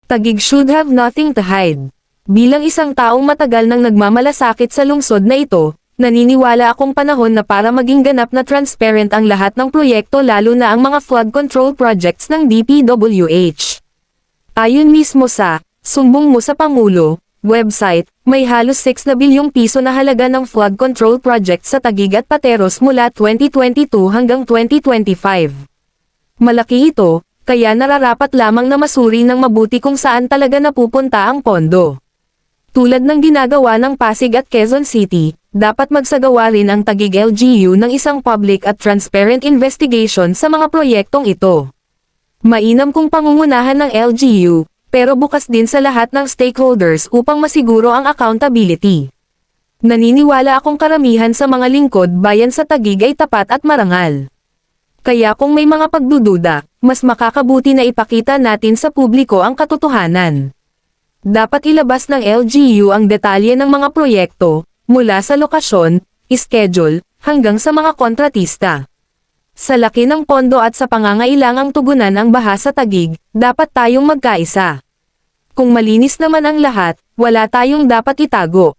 Taguig should have nothing to hide. Bilang isang taong matagal nang nagmamalasakit sa lungsod na ito, naniniwala akong panahon na para maging ganap na transparent ang lahat ng proyekto lalo na ang mga flood control projects ng DPWH. Ayon mismo sa Sumbong mo sa Pangulo website, may halos 6 na bilyong piso na halaga ng flood control project sa Taguig at Pateros mula 2022 hanggang 2025. Malaki ito, kaya nararapat lamang na masuri ng mabuti kung saan talaga napupunta ang pondo. Tulad ng ginagawa ng Pasig at Quezon City, dapat magsagawa rin ang Taguig LGU ng isang public at transparent investigation sa mga proyektong ito. Mainam kung pangungunahan ng LGU, pero bukas din sa lahat ng stakeholders upang masiguro ang accountability. Naniniwala akong karamihan sa mga lingkod bayan sa Taguig ay tapat at marangal. Kaya kung may mga pagdududa, mas makakabuti na ipakita natin sa publiko ang katotohanan. Dapat ilabas ng LGU ang detalye ng mga proyekto, mula sa lokasyon, schedule, hanggang sa mga kontratista. Sa laki ng pondo at sa pangangailangang tugunan ang baha sa Taguig, dapat tayong magkaisa. Kung malinis naman ang lahat, wala tayong dapat itago.